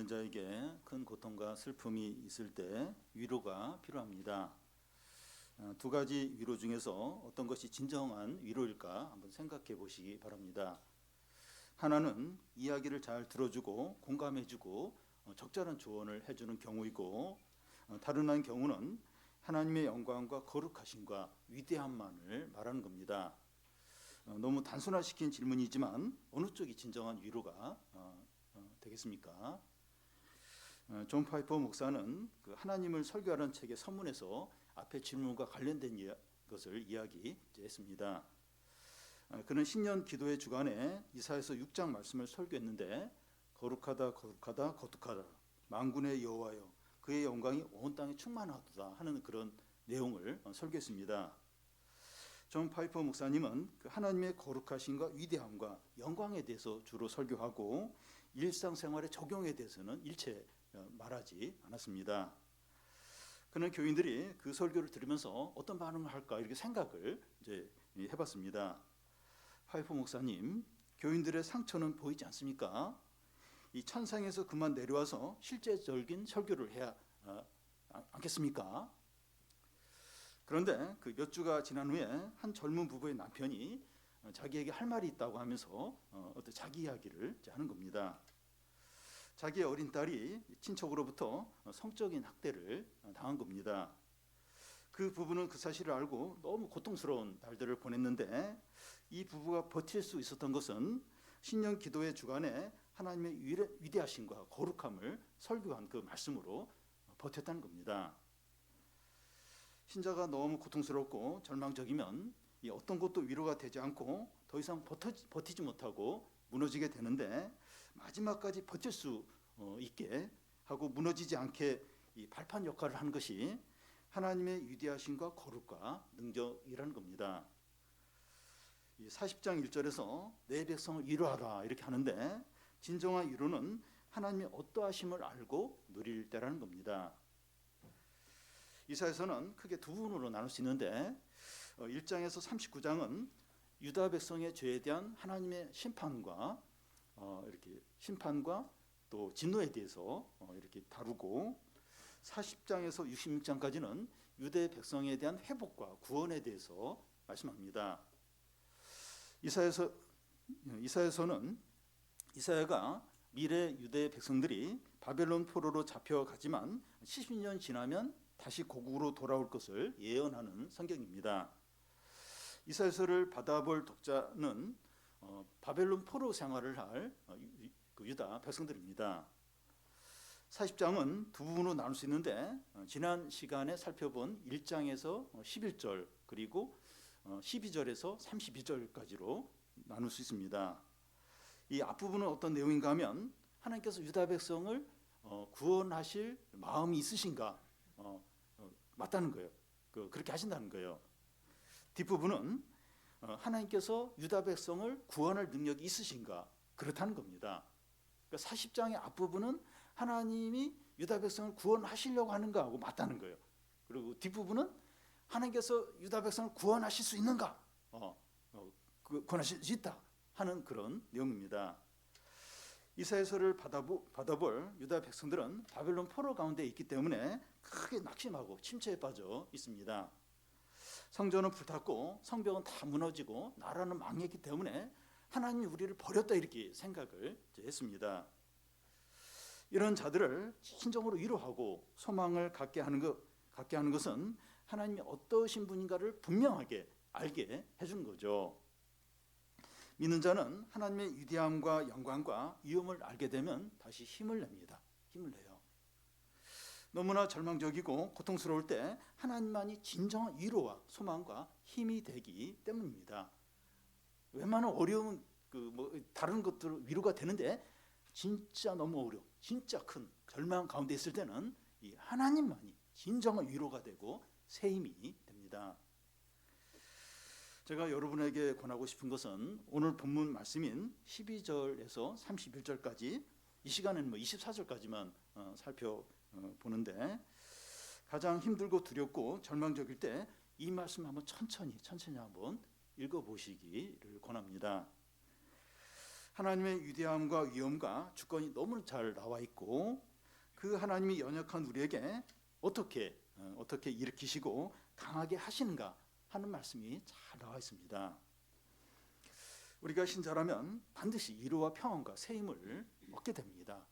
있는 자에게 큰 고통과 슬픔이 있을 때 위로가 필요합니다. 두 가지 위로 중에서 어떤 것이 진정한 위로일까 한번 생각해 보시기 바랍니다. 하나는 이야기를 잘 들어주고 공감해주고 적절한 조언을 해주는 경우이고, 다른 한 경우는 하나님의 영광과 거룩하심과 위대함만을 말하는 겁니다. 너무 단순화시킨 질문이지만 어느 쪽이 진정한 위로가 되겠습니까? 존 파이퍼 목사는 그 하나님을 설교하는 책의 서문에서 앞에 질문과 관련된 것을 이야기했습니다. 그는 신년 기도의 주간에 이사야서 6장 말씀을 설교했는데, 거룩하다 거룩하다 거룩하다 만군의 여호와여 그의 영광이 온 땅에 충만하도다 하는 그런 내용을 설교했습니다. 존 파이퍼 목사님은 그 하나님의 거룩하심과 위대함과 영광에 대해서 주로 설교하고, 일상생활의 적용에 대해서는 일체 말하지 않았습니다. 그는 교인들이 그 설교를 들으면서 어떤 반응을 할까 이렇게 생각을 이제 해봤습니다. 파이퍼 목사님, 교인들의 상처는 보이지 않습니까? 이 천상에서 그만 내려와서 실제적인 설교를 해야 않겠습니까? 그런데 그 몇 주가 지난 후에 한 젊은 부부의 남편이 자기에게 할 말이 있다고 하면서 어떤 자기 이야기를 하는 겁니다. 자기의 어린 딸이 친척으로부터 성적인 학대를 당한 겁니다. 그 부부는 그 사실을 알고 너무 고통스러운 날들을 보냈는데, 이 부부가 버틸 수 있었던 것은 신년 기도의 주간에 하나님의 위대하심과 거룩함을 설교한 그 말씀으로 버텼다는 겁니다. 신자가 너무 고통스럽고 절망적이면 이 어떤 것도 위로가 되지 않고 더 이상 버티지 못하고 무너지게 되는데, 마지막까지 버틸 수 있게 하고 무너지지 않게 이 발판 역할을 하는 것이 하나님의 위대하심과 거룩과 능력이라는 겁니다. 이 40장 1절에서 내 백성을 위로하라 이렇게 하는데, 진정한 위로는 하나님의 어떠하심을 알고 누릴 때라는 겁니다. 이사야서는 크게 두 부분으로 나눌 수 있는데, 1장에서 39장은 유다 백성의 죄에 대한 하나님의 심판과 또 진노에 대해서 이렇게 다루고, 40장에서 66장까지는 유대 백성에 대한 회복과 구원에 대해서 말씀합니다. 이사야서는 이사야가 미래 유대 백성들이 바벨론 포로로 잡혀가지만 70년 지나면 다시 고국으로 돌아올 것을 예언하는 성경입니다. 이사야서를 받아볼 독자는 바벨론 포로 생활을 할 유다 백성들입니다. 40장은 두 부분으로 나눌 수 있는데, 지난 시간에 살펴본 1장에서 11절 그리고 12절에서 32절까지로 나눌 수 있습니다. 이 앞부분은 어떤 내용인가 하면, 하나님께서 유다 백성을 구원하실 마음이 있으신가, 맞다는 거예요. 그렇게 하신다는 거예요. 뒷부분은 하나님께서 유다 백성을 구원할 능력이 있으신가, 그렇다는 겁니다. 그러니까 40장의 앞부분은 하나님이 유다 백성을 구원하시려고 하는가 하고 맞다는 거예요. 그리고 뒷부분은 하나님께서 유다 백성을 구원하실 수 있는가, 구원하실 수 있다 하는 그런 내용입니다. 이사야서를 받아볼 유다 백성들은 바벨론 포로 가운데 있기 때문에 크게 낙심하고 침체에 빠져 있습니다. 성전은 불탔고 성벽은 다 무너지고 나라는 망했기 때문에 하나님이 우리를 버렸다 이렇게 생각을 했습니다. 이런 자들을 진정으로 위로하고 소망을 갖게 하는 것은 하나님이 어떠신 분인가를 분명하게 알게 해주는 거죠. 믿는 자는 하나님의 위대함과 영광과 위엄을 알게 되면 다시 힘을 냅니다. 힘을 내요. 너무나 절망적이고 고통스러울 때 하나님만이 진정한 위로와 소망과 힘이 되기 때문입니다. 웬만한 어려운 다른 것들 위로가 되는데, 진짜 너무 어려워, 진짜 큰 절망 가운데 있을 때는 이 하나님만이 진정한 위로가 되고 새 힘이 됩니다. 제가 여러분에게 권하고 싶은 것은 오늘 본문 말씀인 12절에서 31절까지, 이 시간에는 24절까지만 살펴보는데, 가장 힘들고 두렵고 절망적일 때 이 말씀 한번 천천히 한번 읽어보시기를 권합니다. 하나님의 위대함과 위엄과 주권이 너무 잘 나와 있고, 그 하나님이 연약한 우리에게 어떻게 일으키시고 강하게 하시는가 하는 말씀이 잘 나와 있습니다. 우리가 신자라면 반드시 위로와 평안과 새 힘을 얻게 됩니다.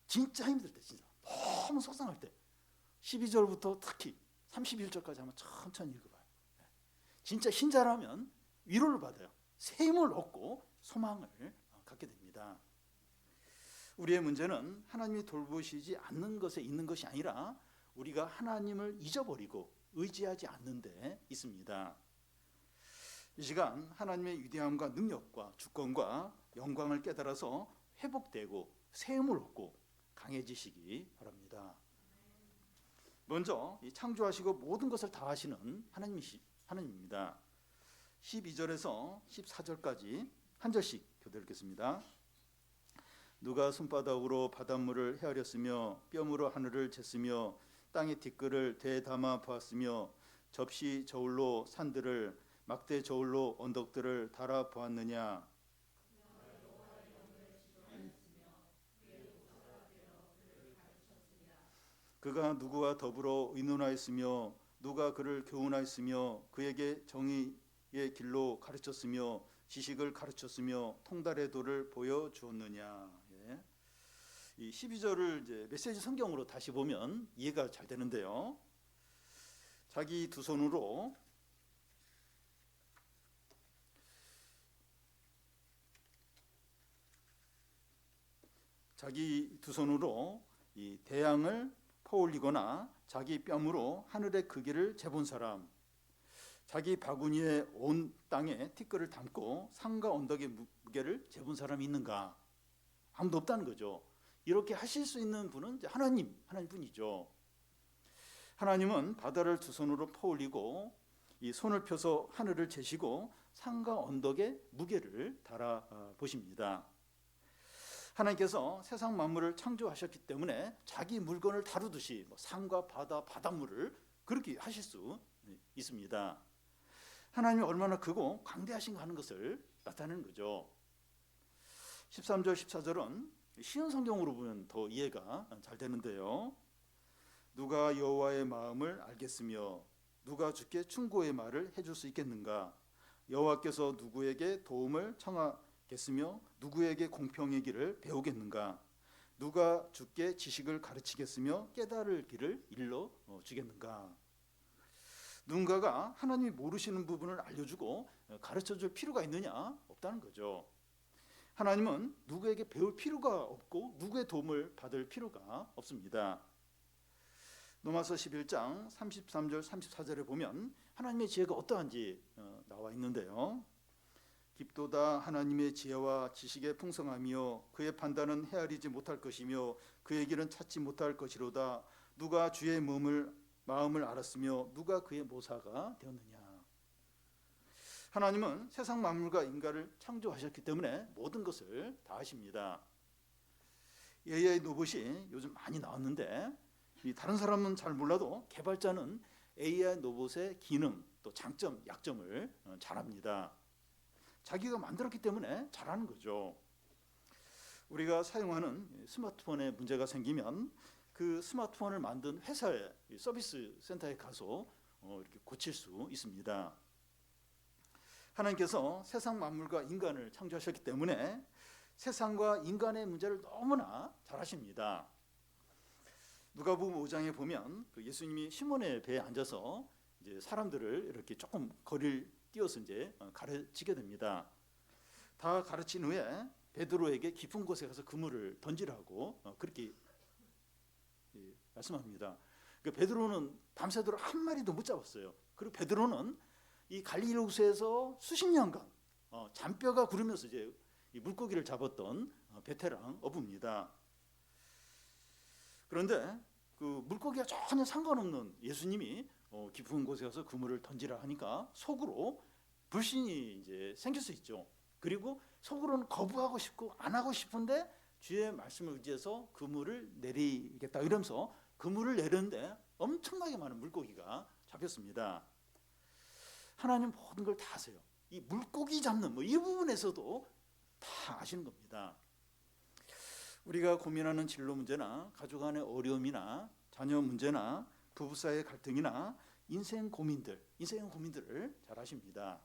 진짜 힘들 때, 진짜 너무 속상할 때 12절부터 특히 31절까지 한번 천천히 읽어봐요. 진짜 신자라면 위로를 받아요. 새 힘을 얻고 소망을 갖게 됩니다. 우리의 문제는 하나님이 돌보시지 않는 것에 있는 것이 아니라 우리가 하나님을 잊어버리고 의지하지 않는 데 있습니다. 이 시간 하나님의 위대함과 능력과 주권과 영광을 깨달아서 회복되고 새 힘을 얻고 강해지시기 바랍니다. 먼저 이 창조하시고 모든 것을 다 하시는 하나님입니다. 12절에서 14절까지 한 절씩 교대 읽겠습니다. 누가 손바닥으로 바닷물을 헤아렸으며 뼘으로 하늘을 쟀으며 땅의 티끌을 대담아 보았으며 접시 저울로 산들을 막대 저울로 언덕들을 달아 보았느냐. 그가 누구와 더불어 의논하였으며 누가 그를 교훈하였으며 그에게 정의의 길로 가르쳤으며 지식을 가르쳤으며 통달의 도를 보여주었느냐. 예. 이 12절을 이제 메시지 성경으로 다시 보면 이해가 잘 되는데요. 자기 두 손으로 이 대양을 퍼올리거나 자기 뼘으로 하늘의 크기를 재본 사람, 자기 바구니에 온 땅에 티끌을 담고 산과 언덕의 무게를 재본 사람이 있는가? 아무도 없다는 거죠. 이렇게 하실 수 있는 분은 하나님뿐이죠. 하나님은 바다를 두 손으로 퍼올리고 이 손을 펴서 하늘을 재시고 산과 언덕의 무게를 달아 보십니다. 하나님께서 세상 만물을 창조하셨기 때문에 자기 물건을 다루듯이 산과 바다, 바닷물을 그렇게 하실 수 있습니다. 하나님이 얼마나 크고 광대하신가 하는 것을 나타내는 거죠. 13절, 14절은 쉬운 성경으로 보면 더 이해가 잘 되는데요. 누가 여호와의 마음을 알겠으며 누가 주께 충고의 말을 해줄 수 있겠는가? 여호와께서 누구에게 도움을 청하겠으며 누구에게 공평의 길을 배우겠는가? 누가 주께 지식을 가르치겠으며 깨달을 길을 일러 주겠는가? 누군가가 하나님이 모르시는 부분을 알려주고 가르쳐줄 필요가 있느냐? 없다는 거죠. 하나님은 누구에게 배울 필요가 없고 누구의 도움을 받을 필요가 없습니다. 로마서 11장 33절 34절에 보면 하나님의 지혜가 어떠한지 나와 있는데요. 깊도다 하나님의 지혜와 지식의 풍성함이요 그의 판단은 헤아리지 못할 것이며 그의 길은 찾지 못할 것이로다. 누가 주의 마음을 알았으며 누가 그의 모사가 되었느냐. 하나님은 세상 만물과 인간을 창조하셨기 때문에 모든 것을 다 아십니다. AI 로봇이 요즘 많이 나왔는데 다른 사람은 잘 몰라도 개발자는 AI 로봇의 기능, 또 장점, 약점을 잘 압니다. 자기가 만들었기 때문에 잘하는 거죠. 우리가 사용하는 스마트폰에 문제가 생기면 그 스마트폰을 만든 회사의 서비스 센터에 가서 이렇게 고칠 수 있습니다. 하나님께서 세상 만물과 인간을 창조하셨기 때문에 세상과 인간의 문제를 너무나 잘 아십니다. 누가복음 5장에 보면 예수님이 시몬의 배에 앉아서 이제 사람들을 이렇게 조금 거리를 띄어서 이제 가르치게 됩니다. 다 가르친 후에 베드로에게 깊은 곳에 가서 그물을 던지라고 그렇게 말씀합니다. 그러니까 베드로는 밤새도록 한 마리도 못 잡았어요. 그리고 베드로는 이 갈릴리 호수에서 수십 년간 잔뼈가 구르면서 이제 이 물고기를 잡았던 베테랑 어부입니다. 그런데 그 물고기가 전혀 상관없는 예수님이 깊은 곳에 가서 그물을 던지라 하니까 속으로 불신이 이제 생길 수 있죠. 그리고 속으로는 거부하고 싶고 안 하고 싶은데 주의 말씀을 의지해서 그물을 내리겠다 이러면서 그물을 내렸는데 엄청나게 많은 물고기가 잡혔습니다. 하나님 모든 걸 다 아세요. 이 물고기 잡는 이 부분에서도 다 아시는 겁니다. 우리가 고민하는 진로 문제나 가족 간의 어려움이나 자녀 문제나 부부 사이의 갈등이나 인생의 고민들을 잘 아십니다.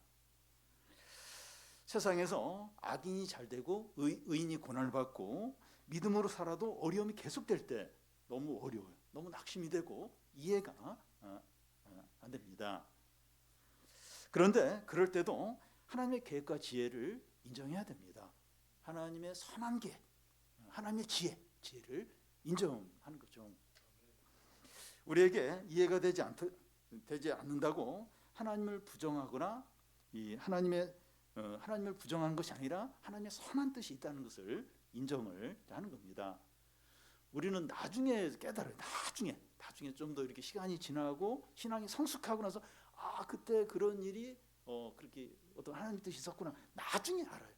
세상에서 악인이 잘 되고 의인이 고난을 받고 믿음으로 살아도 어려움이 계속될 때 너무 어려워요. 너무 낙심이 되고 이해가 안 됩니다. 그런데 그럴 때도 하나님의 계획과 지혜를 인정해야 됩니다. 하나님의 선한 계획, 하나님의 지혜를 인정하는 거죠. 우리에게 이해가 되지 않는다고 하나님을 부정하거나 하나님을 부정하는 것이 아니라 하나님의 선한 뜻이 있다는 것을 인정을 하는 겁니다. 우리는 나중에 깨달아요. 나중에 좀 더 이렇게 시간이 지나고 신앙이 성숙하고 나서 그때 그런 일이 그렇게 어떤 하나님의 뜻이 있었구나. 나중에 알아요.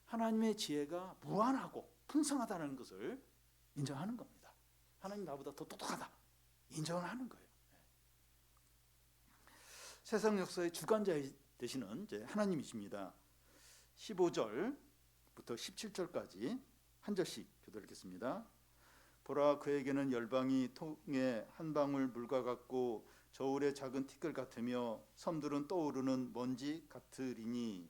하나님의 지혜가 무한하고 풍성하다는 것을 인정하는 겁니다. 하나님 나보다 더 똑똑하다. 인정을 하는 거예요. 세상 역사의 주관자 되시는 이제 하나님이십니다. 15절부터 17절까지 한 절씩 교독하겠습니다. 보라, 그에게는 열방이 통에 한 방울 물과 같고 저울의 작은 티끌 같으며 섬들은 떠오르는 먼지 같으리니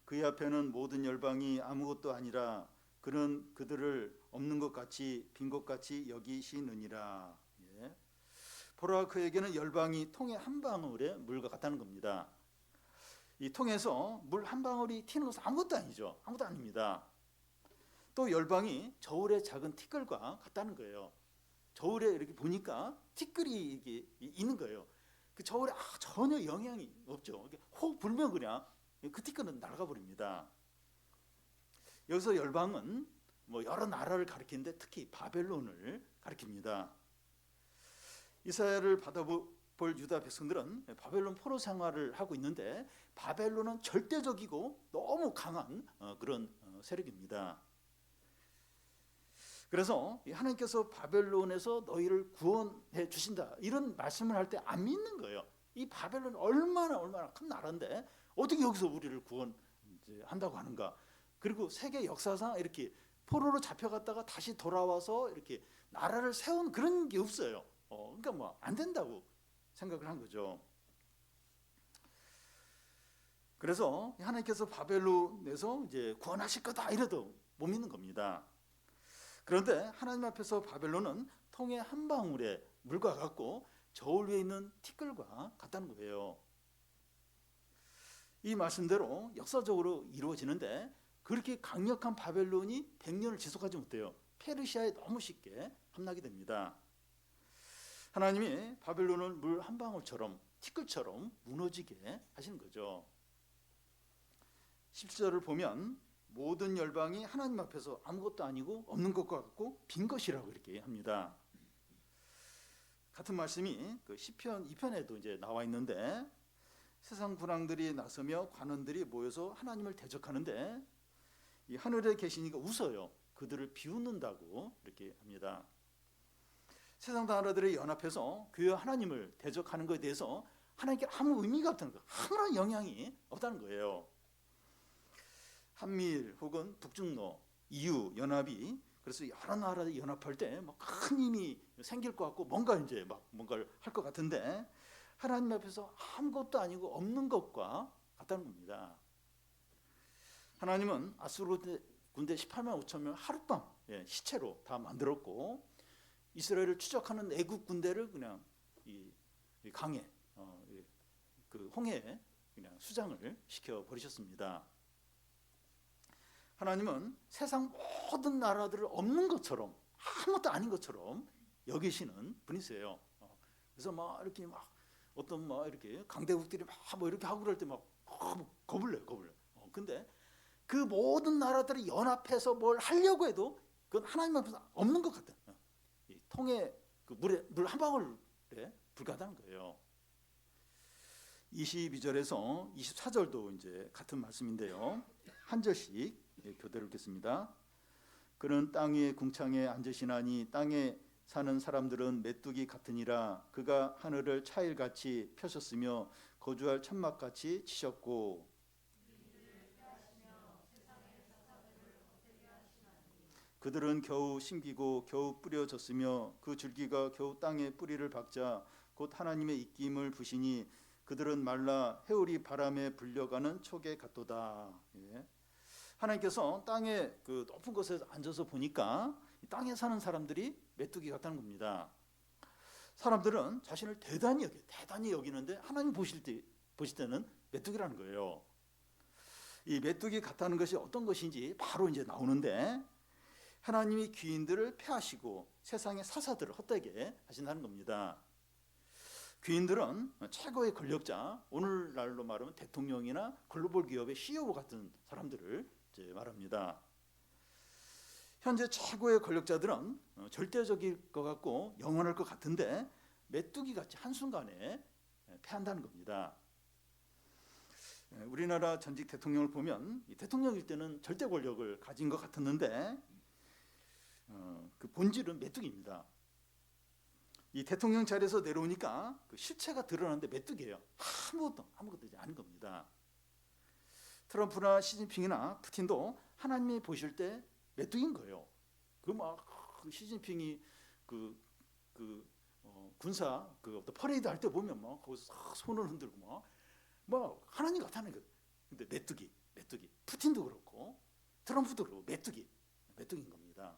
그의 앞에는 모든 열방이 아무것도 아니라 그는 그들을 없는 것 같이 빈 것 같이 여기시느니라. 예. 보라, 그에게는 열방이 통의 한 방울의 물과 같다는 겁니다. 이 통에서 물 한 방울이 튀는 것은 아무것도 아니죠. 아무것도 아닙니다. 또 열방이 저울의 작은 티끌과 같다는 거예요. 저울에 이렇게 보니까 티끌이 이게 있는 거예요. 그 저울에 전혀 영향이 없죠. 혹 불면 그냥 그 티끌은 날아가 버립니다. 여기서 열방은 여러 나라를 가리키는데 특히 바벨론을 가리킵니다. 이사야를 받아볼 유다 백성들은 바벨론 포로 생활을 하고 있는데 바벨론은 절대적이고 너무 강한 그런 세력입니다. 그래서 하나님께서 바벨론에서 너희를 구원해 주신다 이런 말씀을 할 때 안 믿는 거예요. 이 바벨론 얼마나 큰 나라인데 어떻게 여기서 우리를 구원한다고 하는가. 그리고 세계 역사상 이렇게 포로로 잡혀갔다가 다시 돌아와서 이렇게 나라를 세운 그런 게 없어요. 그러니까 안 된다고 생각을 한 거죠. 그래서 하나님께서 바벨론에서 이제 구원하실 거다 이래도 못 믿는 겁니다. 그런데 하나님 앞에서 바벨론은 통의 한 방울의 물과 같고 저울 위에 있는 티끌과 같다는 거예요. 이 말씀대로 역사적으로 이루어지는데 그렇게 강력한 바벨론이 100년을 지속하지 못해요. 페르시아에 너무 쉽게 함락이 됩니다. 하나님이 바벨론을 물 한 방울처럼 티끌처럼 무너지게 하시는 거죠. 17절을 보면 모든 열방이 하나님 앞에서 아무것도 아니고 없는 것과 같고 빈 것이라고 이렇게 합니다. 같은 말씀이 그 시편 2편에도 이제 나와 있는데 세상 군왕들이 나서며 관원들이 모여서 하나님을 대적하는데 이 하늘에 계신 이가 웃어요. 그들을 비웃는다고 이렇게 합니다. 세상 나라들이 연합해서 교회와 하나님을 대적하는 것에 대해서 하나님께 아무 의미가 없다는 거예요. 아무런 영향이 없다는 거예요. 한미일 혹은 북중러, EU 연합이 그래서 여러 나라들이 연합할 때 큰 힘이 생길 것 같고 뭔가를 할 것 같은데 하나님 앞에서 아무것도 아니고 없는 것과 같다는 겁니다. 하나님은 아수르 군대 18만 5천 명 하룻밤 시체로 다 만들었고 이스라엘을 추적하는 애국 군대를 그냥 이 강에 그 홍해에 그냥 수장을 시켜 버리셨습니다. 하나님은 세상 모든 나라들을 없는 것처럼 아무것도 아닌 것처럼 여기시는 분이세요. 그래서 이렇게 어떤 이렇게 강대국들이 이렇게 하고 그럴 때 겁을 내요. 근데 그 모든 나라들이 연합해서 뭘 하려고 해도 그건 하나님 앞에서 없는 것 같아요. 이 통에 그 물 한 방울에 불과하다는 거예요. 22절에서 24절도 이제 같은 말씀인데요. 한 절씩 교대를 읽겠습니다. 그는 땅 위의 궁창에 앉으시나니 땅에 사는 사람들은 메뚜기 같으니라. 그가 하늘을 차일같이 펴셨으며 거주할 천막같이 치셨고 그들은 겨우 심기고 겨우 뿌려졌으며 그 줄기가 겨우 땅에 뿌리를 박자 곧 하나님의 입김을 부시니 그들은 말라 해오리 바람에 불려가는 촉에 같도다. 예. 하나님께서 땅에 그 높은 곳에 앉아서 보니까 땅에 사는 사람들이 메뚜기 같다는 겁니다. 사람들은 자신을 대단히 여기는데 하나님 보실 때는 메뚜기라는 거예요. 이 메뚜기 같다는 것이 어떤 것인지 바로 이제 나오는데 하나님이 귀인들을 폐하시고 세상의 사사들을 헛되게 하신다는 겁니다. 귀인들은 최고의 권력자, 오늘날로 말하면 대통령이나 글로벌 기업의 CEO 같은 사람들을 이제 말합니다. 현재 최고의 권력자들은 절대적일 것 같고 영원할 것 같은데 메뚜기같이 한순간에 패한다는 겁니다. 우리나라 전직 대통령을 보면 대통령일 때는 절대 권력을 가진 것 같았는데 그 본질은 메뚜기입니다. 이 대통령 자리에서 내려오니까 그 실체가 드러나는데 메뚜기예요. 아무것도 이제 아닌 겁니다. 트럼프나 시진핑이나 푸틴도 하나님이 보실 때 메뚜기인 거예요. 그 시진핑이 군사 어떤 퍼레이드 할 때 보면 거기서 손을 흔들고 하나님 같다는 거. 근데 메뚜기. 푸틴도 그렇고 트럼프도 그렇고 메뚜기인 겁니다.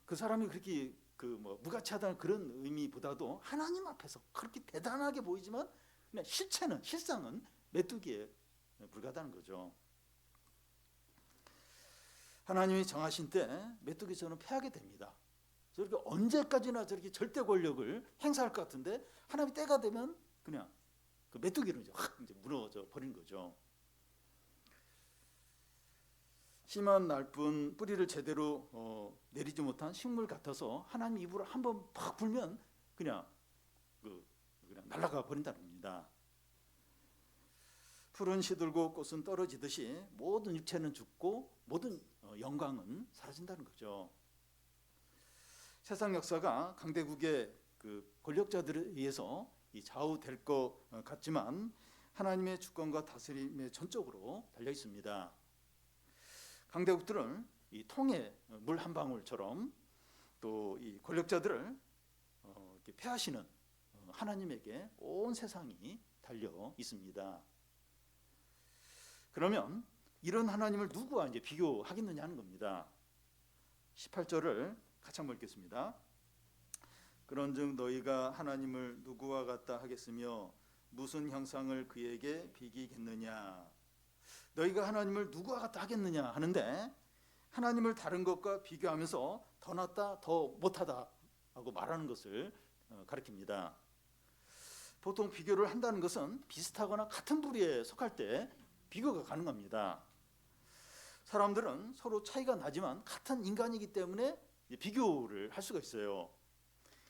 그 사람이 그렇게 무가치하다는 그런 의미보다도 하나님 앞에서 그렇게 대단하게 보이지만 그냥 실상은 메뚜기에 불과하다는 거죠. 하나님이 정하신 때 메뚜기처럼 패하게 됩니다. 저렇게 언제까지나 저렇게 절대 권력을 행사할 것 같은데 하나님이 때가 되면 그냥 그 메뚜기로 이제 무너져 버린 거죠. 심한 날뿐 뿌리를 제대로 내리지 못한 식물 같아서 하나님 입으로 한번 팍 불면 그냥 날아가 버린다는 겁니다. 풀은 시들고 꽃은 떨어지듯이 모든 육체는 죽고 모든 영광은 사라진다는 거죠. 세상 역사가 강대국의 그 권력자들에 의해서 좌우될 것 같지만 하나님의 주권과 다스림에 전적으로 달려 있습니다. 강대국들은 이 통에 물 한 방울처럼 또 이 권력자들을 이렇게 폐하시는 하나님에게 온 세상이 달려 있습니다. 그러면 이런 하나님을 누구와 이제 비교하겠느냐 하는 겁니다. 18절을 같이 한번 읽겠습니다. 그런즉 너희가 하나님을 누구와 같다 하겠으며 무슨 형상을 그에게 비기겠느냐. 너희가 하나님을 누구와 같다 하겠느냐 하는데 하나님을 다른 것과 비교하면서 더 낫다 더 못하다 하고 말하는 것을 가리킵니다. 보통 비교를 한다는 것은 비슷하거나 같은 부류에 속할 때 비교가 가능합니다. 사람들은 서로 차이가 나지만 같은 인간이기 때문에 비교를 할 수가 있어요.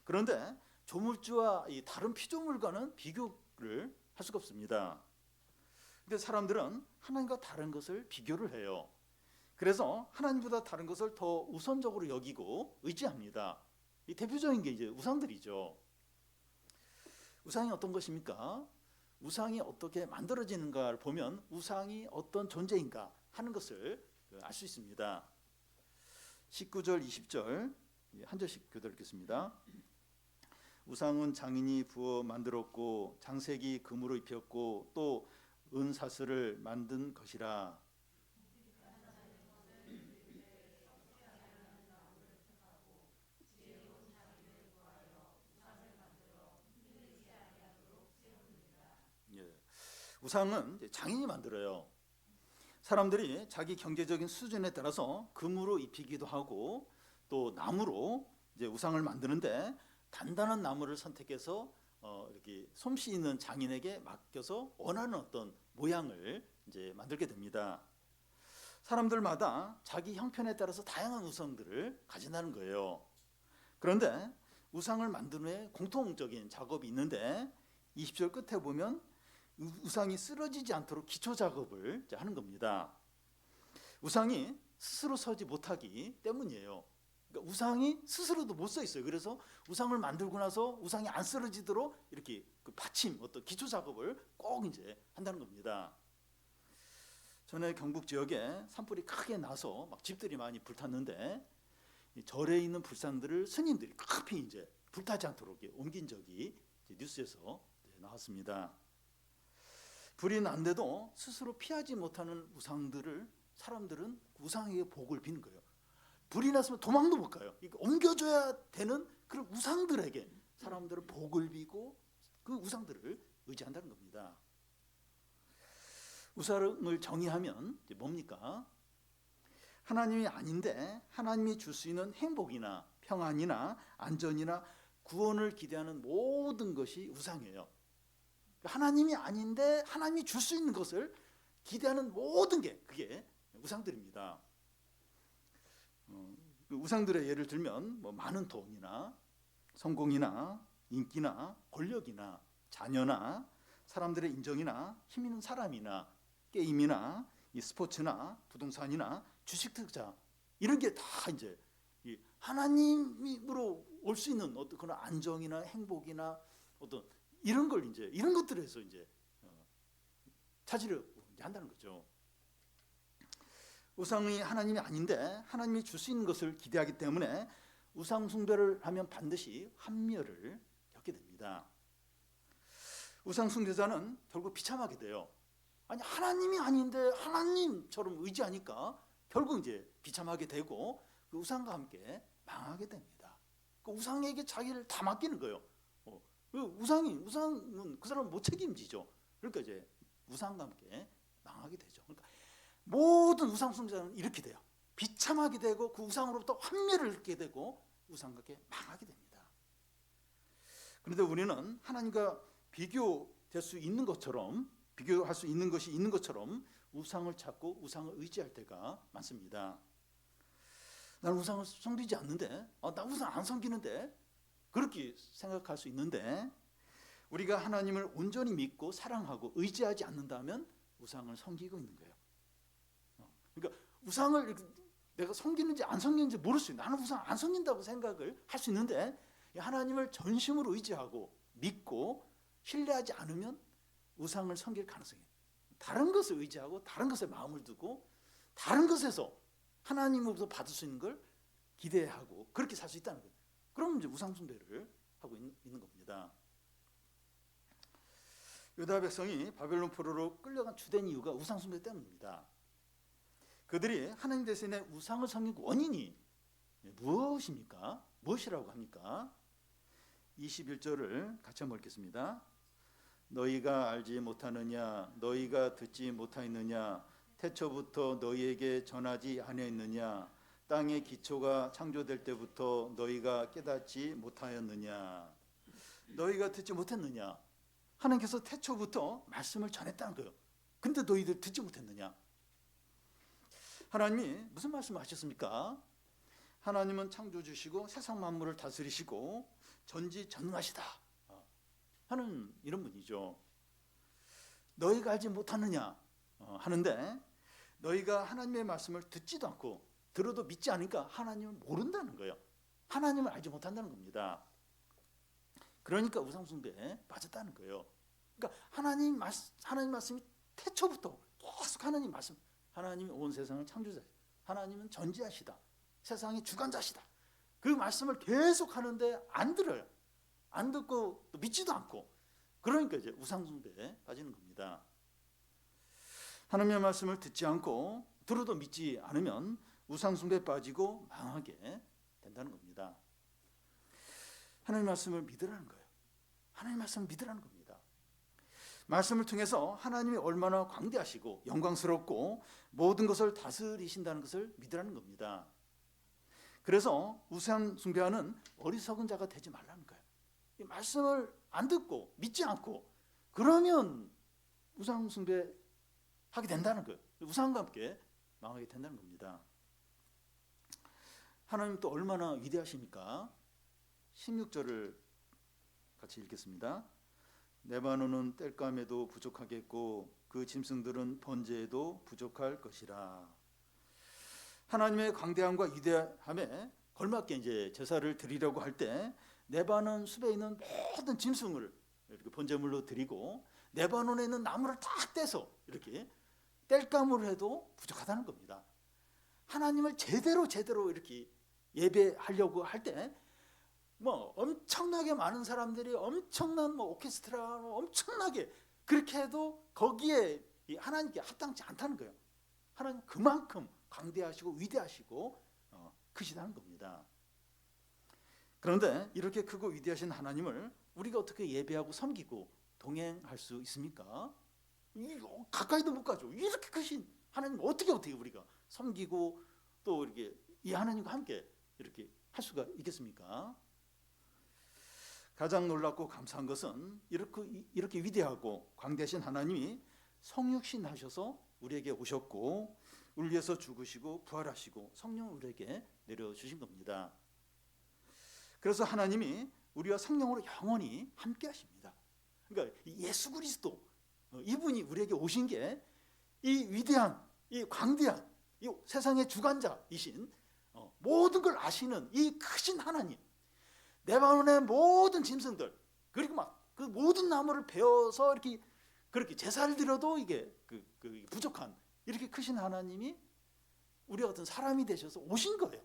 그런데 조물주와 이 다른 피조물과는 비교를 할 수가 없습니다. 근데 사람들은 하나님과 다른 것을 비교를 해요. 그래서 하나님보다 다른 것을 더 우선적으로 여기고 의지합니다. 이 대표적인 게 이제 우상들이죠. 우상이 어떤 것입니까? 우상이 어떻게 만들어지는가를 보면 우상이 어떤 존재인가 하는 것을 알 수 있습니다. 19절 20절 한 절씩 교독 읽겠습니다. 우상은 장인이 부어 만들었고 장색이 금으로 입혔고 또 은사슬을 만든 것이라. 예. 우상은 장인이 만들어요. 사람들이 자기 경제적인 수준에 따라서 금으로 입히기도 하고 또 나무로 이제 우상을 만드는데 단단한 나무를 선택해서 이렇게 솜씨 있는 장인에게 맡겨서 원하는 어떤 모양을 이제 만들게 됩니다. 사람들마다 자기 형편에 따라서 다양한 우상들을 가진다는 거예요. 그런데 우상을 만든 후에 공통적인 작업이 있는데 20절 끝에 보면 우상이 쓰러지지 않도록 기초 작업을 하는 겁니다. 우상이 스스로 서지 못하기 때문이에요. 그러니까 우상이 스스로도 못 서 있어요. 그래서 우상을 만들고 나서 우상이 안 쓰러지도록 이렇게 그 받침, 어떤 기초 작업을 꼭 이제 한다는 겁니다. 전에 경북 지역에 산불이 크게 나서 막 집들이 많이 불탔는데 이 절에 있는 불상들을 스님들이 급히 이제 불타지 않도록 옮긴 적이 뉴스에서 나왔습니다. 불이 난데도 스스로 피하지 못하는 우상들을 사람들은 우상에게 복을 비는 거예요. 불이 났으면 도망도 못 가요. 옮겨줘야 되는 그런 우상들에게 사람들은 복을 비고 그 우상들을 의지한다는 겁니다. 우상을 정의하면 뭡니까? 하나님이 아닌데 하나님이 줄 수 있는 행복이나 평안이나 안전이나 구원을 기대하는 모든 것이 우상이에요. 하나님이 아닌데 하나님이 줄 수 있는 것을 기대하는 모든 게 그게 우상들입니다. 그 우상들의 예를 들면 뭐 많은 돈이나 성공이나 인기나 권력이나 자녀나 사람들의 인정이나 힘 있는 사람이나 게임이나 이 스포츠나 부동산이나 주식 투자 이런 게 다 이제 이 하나님으로 올 수 있는 어떤 그런 안정이나 행복이나 어떤 이런 걸 이제 이런 것들에서 이제 차지를 한다는 거죠. 우상이 하나님이 아닌데 하나님이 줄 수 있는 것을 기대하기 때문에 우상 숭배를 하면 반드시 환멸을 겪게 됩니다. 우상 숭배자는 결국 비참하게 돼요. 아니 하나님이 아닌데 하나님처럼 의지하니까 결국 이제 비참하게 되고 그 우상과 함께 망하게 됩니다. 그 우상에게 자기를 다 맡기는 거예요. 그 우상은 그 사람은 못 책임지죠. 그러니까 이제 우상과 함께 망하게 되죠. 그러니까 모든 우상 숭배자는 이렇게 돼요. 비참하게 되고 그 우상으로부터 환멸을 얻게 되고 우상과 함께 망하게 됩니다. 그런데 우리는 하나님과 비교될 수 있는 것처럼 비교할 수 있는 것이 있는 것처럼 우상을 찾고 우상을 의지할 때가 많습니다. 나는 우상을 섬기지 않는데, 나 우상 안 섬기는데 그렇게 생각할 수 있는데 우리가 하나님을 온전히 믿고 사랑하고 의지하지 않는다면 우상을 섬기고 있는 거예요. 그러니까 우상을 내가 섬기는지 안 섬기는지 모를 수 있어요. 나는 우상 안 섬긴다고 생각을 할 수 있는데 하나님을 전심으로 의지하고 믿고 신뢰하지 않으면 우상을 섬길 가능성이 있어요. 다른 것을 의지하고 다른 것에 마음을 두고 다른 것에서 하나님으로부터 받을 수 있는 걸 기대하고 그렇게 살 수 있다는 거예요. 그러면 이제 우상 숭배를 하고 있는 겁니다. 유다 백성이 바벨론 포로로 끌려간 주된 이유가 우상 숭배 때문입니다. 그들이 하나님 대신에 우상을 섬긴 원인이 무엇입니까? 무엇이라고 합니까? 21절을 같이 한번 읽겠습니다. 너희가 알지 못하느냐? 너희가 듣지 못하였느냐? 태초부터 너희에게 전하지 아니했느냐? 땅의 기초가 창조될 때부터 너희가 깨닫지 못하였느냐? 너희가 듣지 못했느냐? 하나님께서 태초부터 말씀을 전했다는 거예요. 근데 너희들 듣지 못했느냐? 하나님이 무슨 말씀을 하셨습니까? 하나님은 창조주시고 세상 만물을 다스리시고 전지전능하시다 하는 이런 분이죠. 너희가 알지 못하느냐 하는데 너희가 하나님의 말씀을 듣지도 않고 들어도 믿지 않으니까 하나님을 모른다는 거예요. 하나님을 알지 못한다는 겁니다. 그러니까 우상숭배에 빠졌다는 거예요. 그러니까 하나님 말씀이 태초부터 계속 하나님 말씀, 하나님이 온 세상을 창조자, 하나님은 전지하시다, 세상의 주관자시다. 그 말씀을 계속 하는데 안 들어요. 안 듣고 또 믿지도 않고 그러니까 이제 우상숭배에 빠지는 겁니다. 하나님의 말씀을 듣지 않고 들어도 믿지 않으면 우상숭배에 빠지고 망하게 된다는 겁니다. 하나님의 말씀을 믿으라는 거예요. 하나님의 말씀을 믿으라는 겁니다. 말씀을 통해서 하나님이 얼마나 광대하시고 영광스럽고 모든 것을 다스리신다는 것을 믿으라는 겁니다. 그래서 우상 숭배하는 어리석은 자가 되지 말라는 거예요. 이 말씀을 안 듣고 믿지 않고 그러면 우상 숭배하게 된다는 거예요. 우상과 함께 망하게 된다는 겁니다. 하나님 또 얼마나 위대하십니까? 16절을 같이 읽겠습니다. 레바논은 땔감에도 부족하겠고 그 짐승들은 번제에도 부족할 것이라. 하나님의 광대함과 위대함에 걸맞게 이제 제사를 드리려고 할 때 레바논 숲에 있는 모든 짐승을 이렇게 번제물로 드리고 레바논에 있는 나무를 딱 떼서 이렇게 뗄감으로 해도 부족하다는 겁니다. 하나님을 제대로 이렇게 예배하려고 할 때 뭐 엄청나게 많은 사람들이 엄청난 뭐 오케스트라 엄청나게 그렇게 해도 거기에 하나님께 합당치 않다는 거예요. 하나님 그만큼 강대하시고 위대하시고 크시다는 겁니다. 그런데 이렇게 크고 위대하신 하나님을 우리가 어떻게 예배하고 섬기고 동행할 수 있습니까? 가까이도 못 가죠. 이렇게 크신 하나님 어떻게 우리가 섬기고 또 이렇게 이 하나님과 함께 이렇게 할 수가 있겠습니까? 가장 놀랍고 감사한 것은 이렇게 위대하고 광대하신 하나님이 성육신 하셔서 우리에게 오셨고 우리 위해서 죽으시고 부활하시고 성령을 우리에게 내려주신 겁니다. 그래서 하나님이 우리와 성령으로 영원히 함께 하십니다. 그러니까 예수 그리스도 이분이 우리에게 오신 게 이 위대한 이 광대한 이 세상의 주관자이신 모든 걸 아시는 이 크신 하나님, 레바논의 모든 짐승들 그리고 막 그 모든 나무를 베어서 이렇게 그렇게 제사를 드려도 이게 부족한 이렇게 크신 하나님이 우리와 같은 사람이 되셔서 오신 거예요.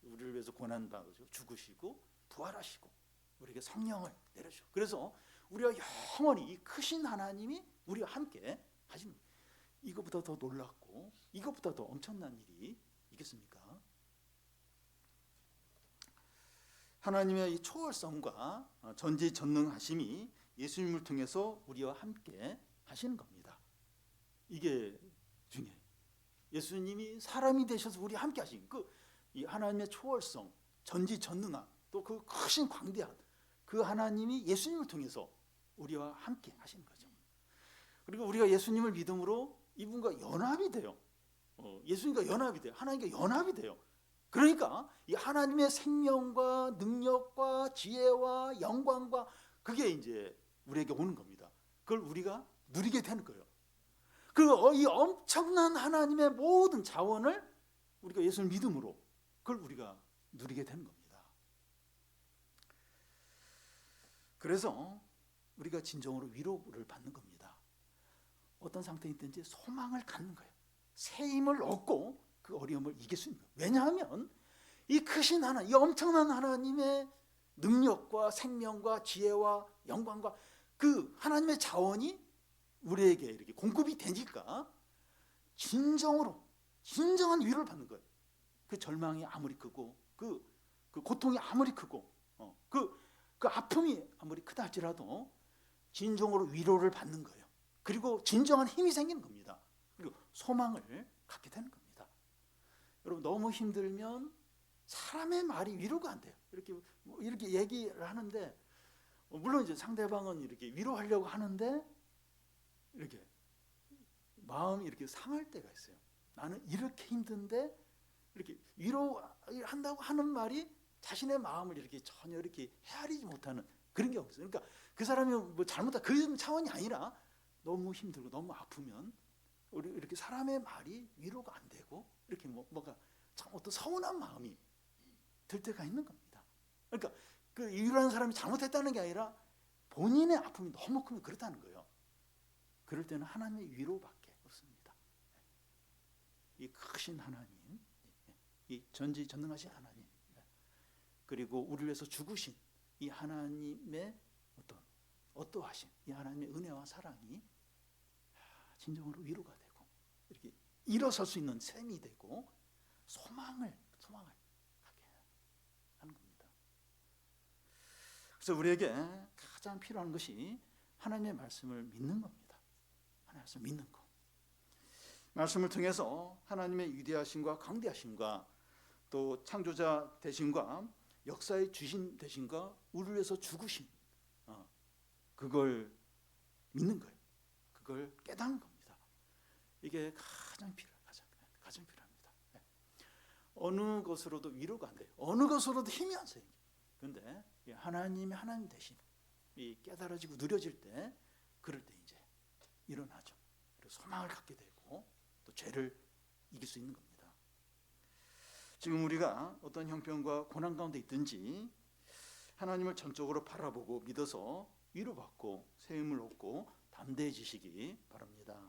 우리를 위해서 고난 받으시고 죽으시고 부활하시고 우리에게 성령을 내려주시고 그래서 우리와 영원히 이 크신 하나님이 우리와 함께 하십니다. 이것보다 더 놀랍고 이것보다 더 엄청난 일이 있겠습니까? 하나님의 이 초월성과 전지전능하심이 예수님을 통해서 우리와 함께 하시는 겁니다. 이게 중요해요. 예수님이 사람이 되셔서 우리와 함께 하신 이 하나님의 초월성, 전지전능함, 또 그 크신 광대한 그 하나님이 예수님을 통해서 우리와 함께 하시는 거죠. 그리고 우리가 예수님을 믿음으로 이분과 연합이 돼요. 예수님과 연합이 돼요. 하나님과 연합이 돼요. 그러니까 이 하나님의 생명과 능력과 지혜와 영광과 그게 이제 우리에게 오는 겁니다. 그걸 우리가 누리게 되는 거예요. 그리고 이 엄청난 하나님의 모든 자원을 우리가 예수를 믿음으로 그걸 우리가 누리게 되는 겁니다. 그래서 우리가 진정으로 위로를 받는 겁니다. 어떤 상태에 있든지 소망을 갖는 거예요. 새 힘을 얻고 그 어려움을 이길 수 있는 거예요. 왜냐하면 이 크신 하나님, 이 엄청난 하나님의 능력과 생명과 지혜와 영광과 그 하나님의 자원이 우리에게 이렇게 공급이 되니까 진정한 위로를 받는 거예요. 그 절망이 아무리 크고 그 고통이 아무리 크고 그 아픔이 아무리 크다 할지라도 진정으로 위로를 받는 거예요. 그리고 진정한 힘이 생기는 겁니다. 그리고 소망을 갖게 되는 겁니다. 여러분 너무 힘들면 사람의 말이 위로가 안 돼요. 이렇게 얘기를 하는데 물론 이제 상대방은 이렇게 위로하려고 하는데 이렇게 마음이 이렇게 상할 때가 있어요. 나는 이렇게 힘든데 이렇게 위로한다고 하는 말이 자신의 마음을 이렇게 전혀 이렇게 헤아리지 못하는 그런 경우가 있어요. 그러니까 그 사람이 뭐 잘못한 그 차원이 아니라 너무 힘들고 너무 아프면 우리 이렇게 사람의 말이 위로가 안 되고 이렇게 뭐가 참 어떤 서운한 마음이 들 때가 있는 겁니다. 그러니까 그 위로하는 사람이 잘못했다는 게 아니라 본인의 아픔이 너무 크면 그렇다는 거예요. 그럴 때는 하나님의 위로밖에 없습니다. 이 크신 하나님, 이 전지전능하신 하나님, 그리고 우리를 위해서 죽으신 이 하나님의 어떠하신 이 하나님의 은혜와 사랑이 진정으로 위로가 되고 이렇게 일어설 수 있는 셈이 되고 소망을 갖게 하는 겁니다. 그래서 우리에게 가장 필요한 것이 하나님의 말씀을 믿는 겁니다. 하나님의 말씀을 믿는 것. 말씀을 통해서 하나님의 위대하심과 강대하심과 또 창조자 되심과 역사의 주신 되심과 우리를 위해서 죽으신 그걸 믿는 거예요. 그걸 깨닫는 겁니다. 이게 가장 필요합니다. 어느 것으로도 위로가 안 돼요. 어느 것으로도 힘이 안 써요. 그런데 하나님이 하나님 되심 이 깨달아지고 누려질 때 그럴 때 이제 일어나죠. 그리고 소망을 갖게 되고 또 죄를 이길 수 있는 겁니다. 지금 우리가 어떤 형편과 고난 가운데 있든지 하나님을 전적으로 바라보고 믿어서 위로받고 새 힘을 얻고 담대해지시기 바랍니다.